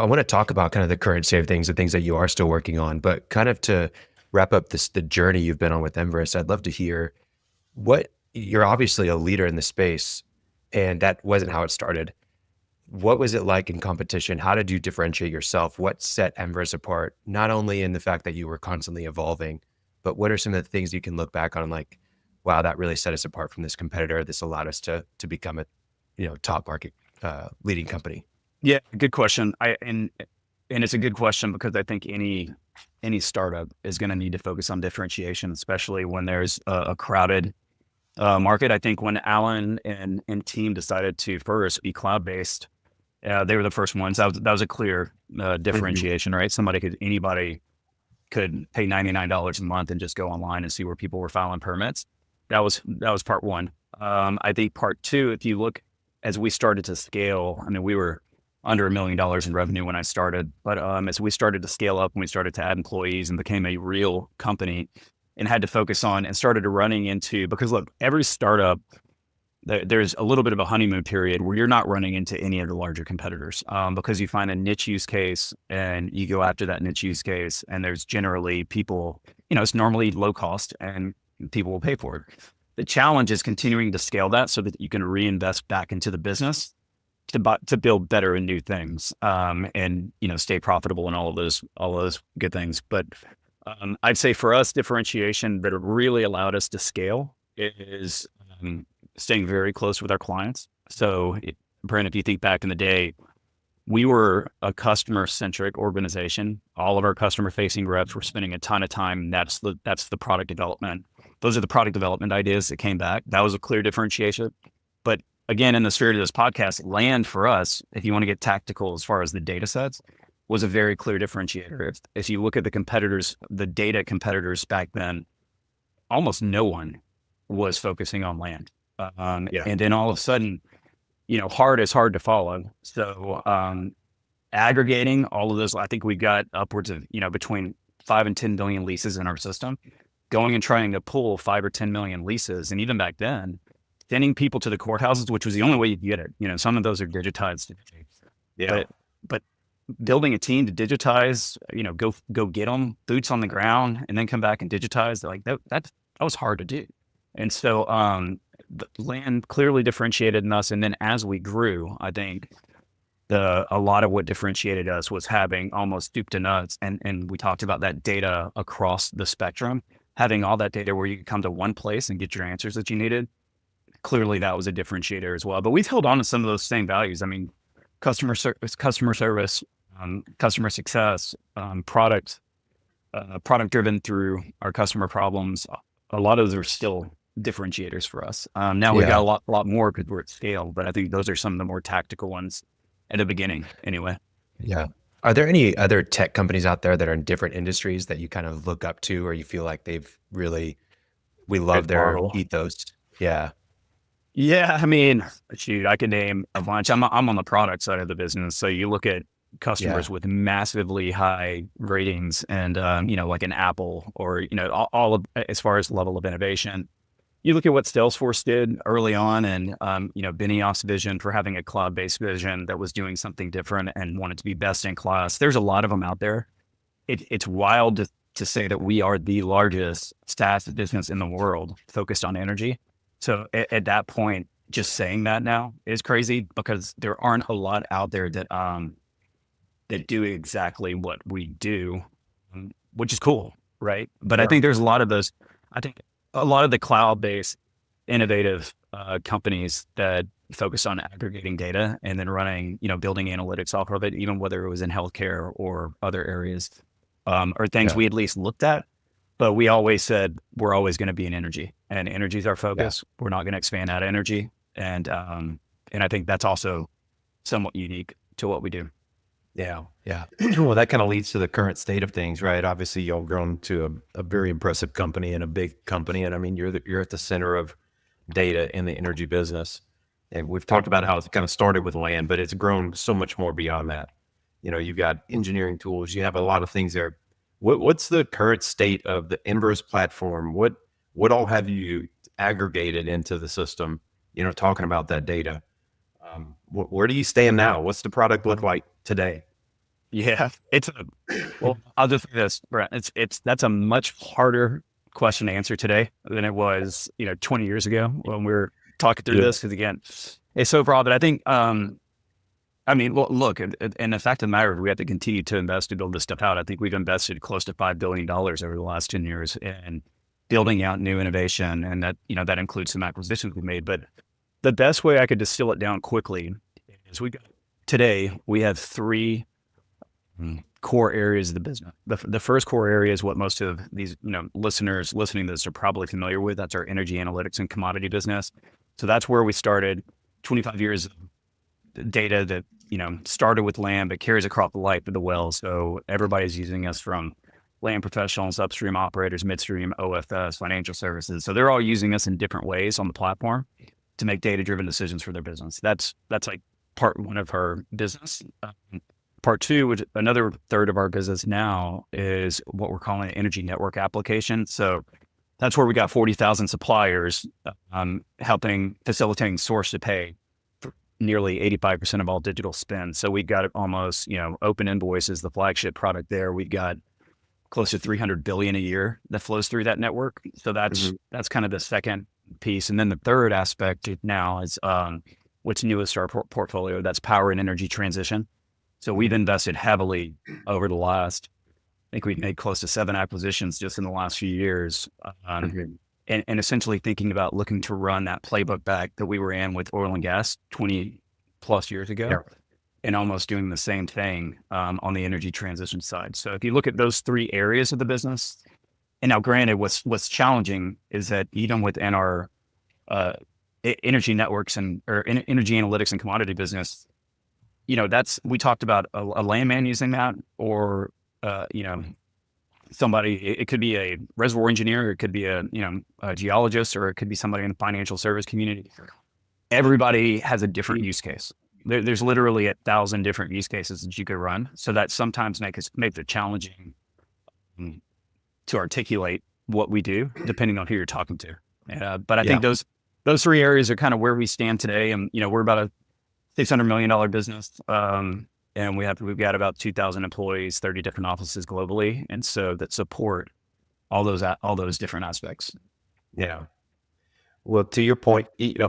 I want to talk about kind of the current state of things, the things that you are still working on, but kind of to wrap up the journey you've been on with Enverus, I'd love to hear what you're obviously a leader in the space, and that wasn't how it started. What was it like in competition? How did you differentiate yourself? What set Enverus apart, not only in the fact that you were constantly evolving, but what are some of the things you can look back on like, wow, that really set us apart from this competitor. This allowed us to become a, top market leading company. Yeah, good question. And it's a good question because I think any startup is going to need to focus on differentiation, especially when there's a crowded market. I think when Alan and team decided to first be cloud based, they were the first ones. That was a clear differentiation, right? Anybody could pay $99 a month and just go online and see where people were filing permits. That was part one. I think part two, if you look as we started to scale, I mean, we were under $1 million in revenue when I started, but as we started to scale up and we started to add employees and became a real company and had to focus on and started running into, because look, every startup, there's a little bit of a honeymoon period where you're not running into any of the larger competitors because you find a niche use case and you go after that niche use case, and there's generally people, it's normally low cost and people will pay for it. The challenge is continuing to scale that so that you can reinvest back into the business to build better and new things, and stay profitable and all of those good things. But I'd say for us, differentiation that really allowed us to scale is staying very close with our clients. So, Brent, if you think back in the day, we were a customer-centric organization. All of our customer-facing reps were spending a ton of time. That's the product development. Those are the product development ideas that came back. That was a clear differentiation. But again, in the spirit of this podcast, land for us, if you want to get tactical as far as the data sets, was a very clear differentiator. If you look at the competitors, the data competitors back then, almost no one was focusing on land. And then all of a sudden, hard is hard to follow. So aggregating all of those, I think we got upwards of, between 5 and 10 billion leases in our system, going and trying to pull 5 or 10 million leases. And even back then, sending people to the courthouses, which was the only way you could get it. Some of those are digitized today. Yeah. But building a team to digitize, go get them, boots on the ground, and then come back and digitize, like that was hard to do. And so the land clearly differentiated in us. And then as we grew, I think a lot of what differentiated us was having almost soup to nuts. And we talked about that data across the spectrum, having all that data where you could come to one place and get your answers that you needed. Clearly that was a differentiator as well. But we've held on to some of those same values. I mean, customer service, customer success, product driven through our customer problems. A lot of those are still differentiators for us. Now we got a lot more because we're at scale, but I think those are some of the more tactical ones at the beginning anyway. Yeah. Are there any other tech companies out there that are in different industries that you kind of look up to, or you feel like we love their ethos? Yeah. Yeah. I mean, shoot, I could name a bunch. I'm on the product side of the business. So you look at customers with massively high ratings and, like an Apple or, all of, as far as level of innovation. You look at what Salesforce did early on and, Benioff's vision for having a cloud-based vision that was doing something different and wanted to be best in class. There's a lot of them out there. It's wild to say that we are the largest SaaS business in the world focused on energy. So at that point, just saying that now is crazy because there aren't a lot out there that do exactly what we do, which is cool, right? But I think there's a lot of those. I think a lot of the cloud-based innovative companies that focus on aggregating data and then running, building analytics off of it, even whether it was in healthcare or other areas, are things we at least looked at. But we always said we're always going to be in energy, and energy is our focus. Yeah. We're not going to expand out of energy, and I think that's also somewhat unique to what we do. Yeah. Well, that kind of leads to the current state of things, right? Obviously, y'all grown to a very impressive company and a big company, and I mean, you're at the center of data in the energy business. And we've talked about how it kind of started with land, but it's grown so much more beyond that. You've got engineering tools, you have a lot of things there. What's the current state of the Enverus platform? What all have you aggregated into the system? Talking about that data. Where do you stand now? What's the product look like today? Yeah, well, I'll just say this, Brent. That's a much harder question to answer today than it was, 20 years ago when we were talking through Yeah. this. Because again, it's so broad. But I think, I mean, well, look, and the fact of the matter is we have to continue to invest to build this stuff out. I think we've invested close to $5 billion over the last 10 years in building out new innovation. And that includes some acquisitions we made. But the best way I could distill it down quickly is today we have three core areas of the business. The first core area is what most of these, listeners listening to this are probably familiar with. That's our energy analytics and commodity business. So that's where we started. 25 years of data that, started with land, but carries across the life of the well. So everybody's using us, from land professionals, upstream operators, midstream, OFS, financial services. So they're all using us in different ways on the platform to make data-driven decisions for their business. That's like part one of our business. Part two, which another third of our business now, is what we're calling an energy network application. So that's where we got 40,000 suppliers facilitating source to pay for nearly 85% of all digital spend. So we got almost, Open Invoice is the flagship product there. We've got close to 300 billion a year that flows through that network. So that's kind of the second piece. And then the third aspect now is what's newest to our portfolio. That's power and energy transition. So we've invested heavily over the last, I think we've made close to 7 acquisitions just in the last few years. And essentially thinking about looking to run that playbook back that we were in with oil and gas 20 plus years ago, and almost doing the same thing on the energy transition side. So if you look at those 3 areas of the business, and now granted, what's challenging is that even within our energy networks or energy analytics and commodity business, we talked about a landman using that, or, somebody, it could be a reservoir engineer, or it could be a geologist, or it could be somebody in the financial service community. Everybody has a different use case. There's literally 1,000 different use cases that you could run. So that sometimes makes it challenging to articulate what we do, depending on who you're talking to. But I think those 3 areas are kind of where we stand today. And, we're about a $600 million business. And we've got about 2,000 employees, 30 different offices globally. And so that support all those different aspects. Yeah. Well, to your point,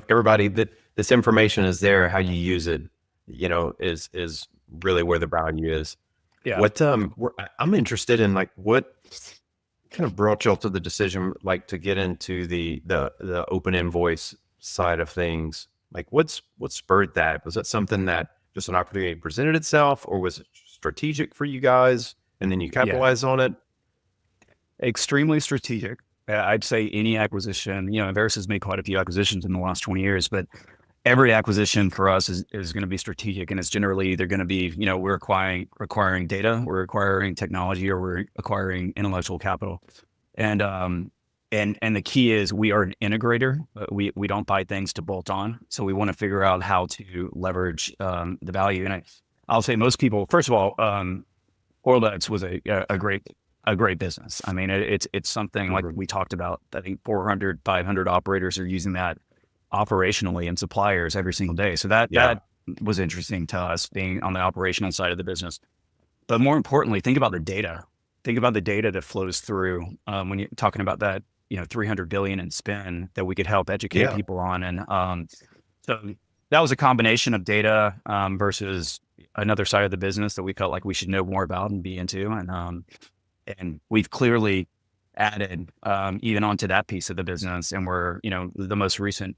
everybody, that this information is there, how you use it, is really where the value is. Yeah. I'm interested in, like, what kind of brought y'all to the decision, like, to get into the open invoice side of things? Like, what spurred that? Was that something that just an opportunity presented itself, or was it strategic for you guys and then you capitalized on it? Extremely strategic. I'd say any acquisition, Enverus has made quite a few acquisitions in the last 20 years, but every acquisition for us is going to be strategic, and it's generally either going to be, we're acquiring data, we're acquiring technology, or we're acquiring intellectual capital. And the key is we are an integrator. We don't buy things to bolt on. So we want to figure out how to leverage the value. And I'll say most people, first of all, Oilex was a great business. I mean, it's something like we talked about. I think 400, 500 operators are using that operationally, and suppliers every single day. So that was interesting to us, being on the operational side of the business. But more importantly, think about the data. Think about the data that flows through when you're talking about that, 300 billion in spend that we could help educate people on. And so that was a combination of data versus another side of the business that we felt like we should know more about and be into. And we've clearly added even onto that piece of the business. And we're, the most recent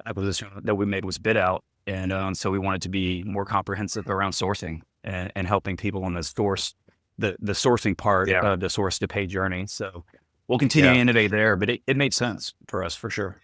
acquisition that we made was Bid Out. And so we wanted to be more comprehensive around sourcing and helping people on the sourcing part of the source to pay journey. So we'll continue to innovate there, but it made sense for us for sure.